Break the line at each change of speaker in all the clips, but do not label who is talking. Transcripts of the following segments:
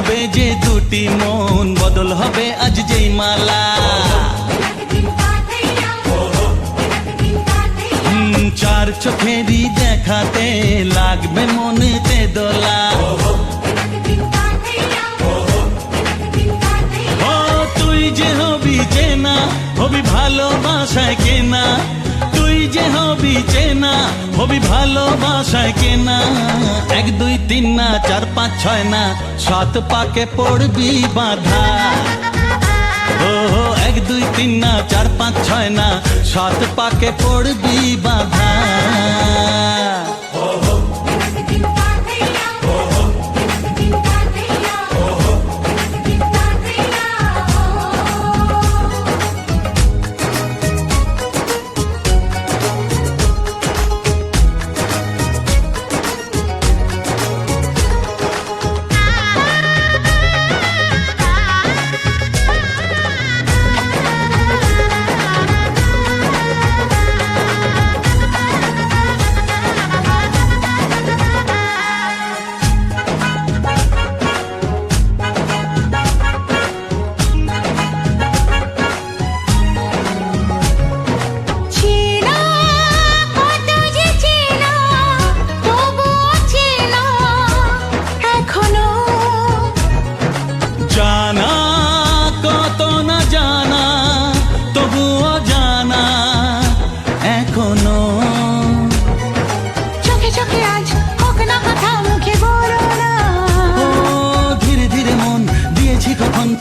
হবে যে দুটি মন, বদল হবে আজ যেই মালা। চার চোখেরই দেখাতে লাগবে মনেতে দোলা। ও তুই যে হবি চেনা, হবি ভালোবাসায় কেনা। তুই যে হবি চেনা, হবি ভালোবাসায় কেনা। 1 2 3 না 4 5 6 না 7 পাকে পড়বি বাঁধা। ও 1 2 3 না 4 5 6 না 7 পাকে পড়বি বাঁধা।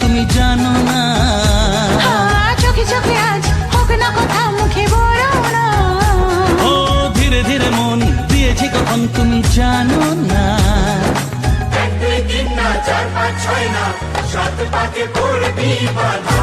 তুমি জানো না, চোখে চোখে আজ হোক না কথা মুখে বলো না। ও ধীরে ধীরে মন দিয়েছি কখন তুমি জানো না।
1 2 3 না 4 5 6 না 7 পাকে পড়বি বাঁধা।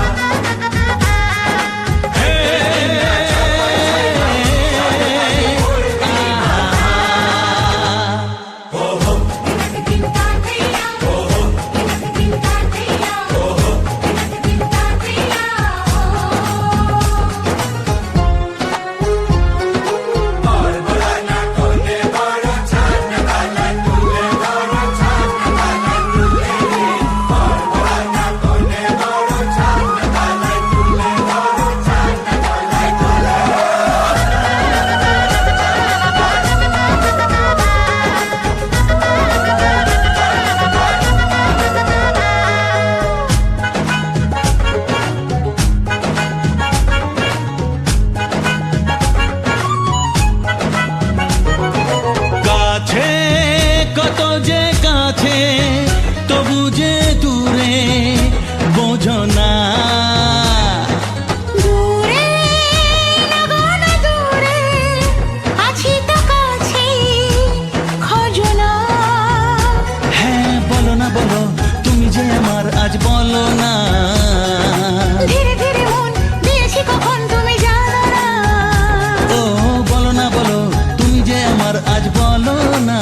তবু যে দূরে বোঝো না,
দূরে লাগানো দূরে আছি তো কাছে খোঁজো না।
হ্যাঁ বলো না বলো তুমি যে আমার আজ বলো না।
ধীরে ধীরে মন দিয়েছি কখন তুমি জানো না।
ও বলো না বলো তুমি যে আমার আজ বলো না।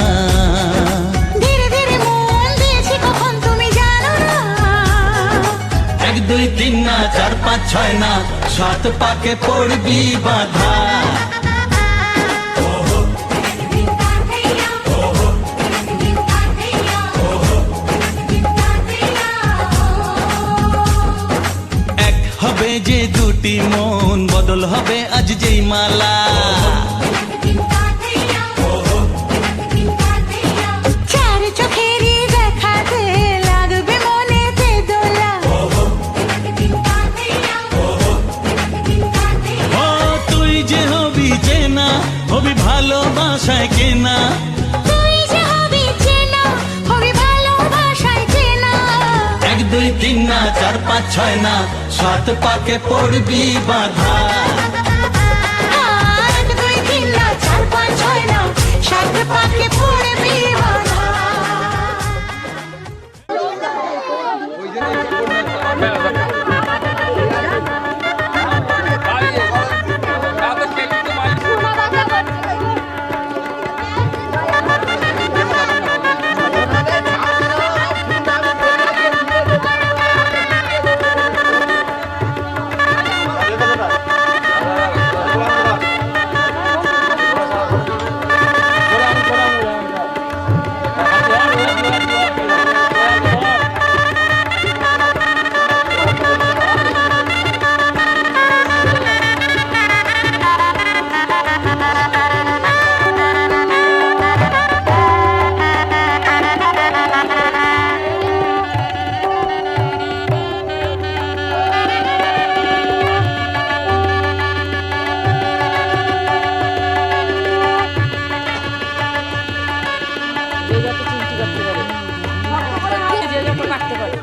1 2 3 না 4 5 6 না 7 পাকে পড়বি বাঁধা। এক হবে যে দুটি মন, বদল হবে আজ যেই মালা।
চার চোখেরই দেখাতে লাগবে মনেতে দোলা।
ও তুই যে হবি চেনা, হবি ভালোবাসায় কেনা।
তুই যে হবি চেনা, হবি ভালোবাসায় চেনা।
1 2 3 না 4 5 6 না 7 পাকে পড়বি বাঁধা।
1 2 3 না 4 5 6 না 7 পাকে পড়বি বাঁধা।
যে যত চিমটি করতে পারে যে যত কাটতে পারে।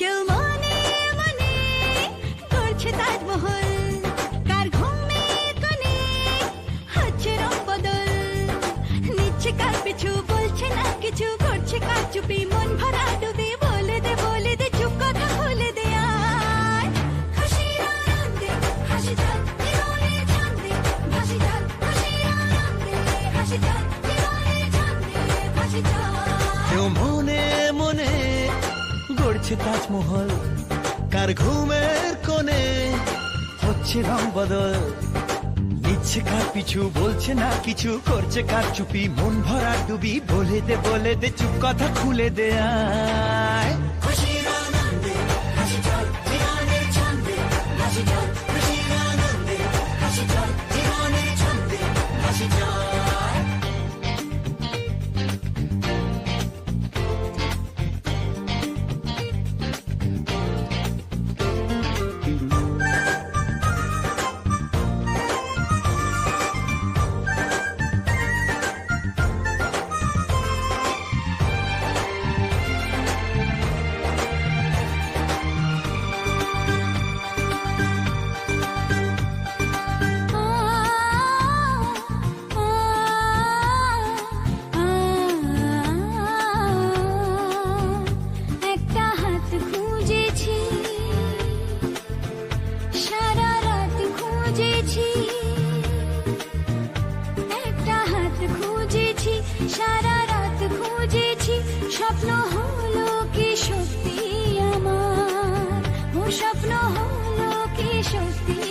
কেউ মনে মনে করছে তাজমহল, কার ঘুমে কোণে হচ্ছে রং বদল, নিচ্ছে কার পিছু বলছে না কিছু, করছে কার চুপি মন ভরা ডুবে, বলে দে চুপ কথা খুলে দে আয়। খুশির আনন্দে হাসি যাক জীবনের ছন্দে ভাসি যাক, খুশির আনন্দে হাসি যাক জীবনের ছন্দে ভাসি যাক।
কেউ মনে মনে গড়ছে তাজমহল, কার ঘুমের কোণে হচ্ছে রং বদল, নিচ্ছে কার পিছু বলছে না কিছু, করছে কার চুপি মন ভরা ডুবি, বলে দে চুপ কথা খুলে দে আয়।
খুশির আনন্দে হাসি চল জীবনের ছন্দে হাসি চল, খুশির আনন্দে হাসি চল জীবনের ছন্দে হাসি চল।
একটা হাত খুঁজেছি, সারা রাত খুঁজেছি, একটা হাত খুঁজেছি, সারা রাত খুঁজেছি, স্বপ্ন হলো কি সত্যি আমার, ও স্বপ্ন হলো কি সত্যি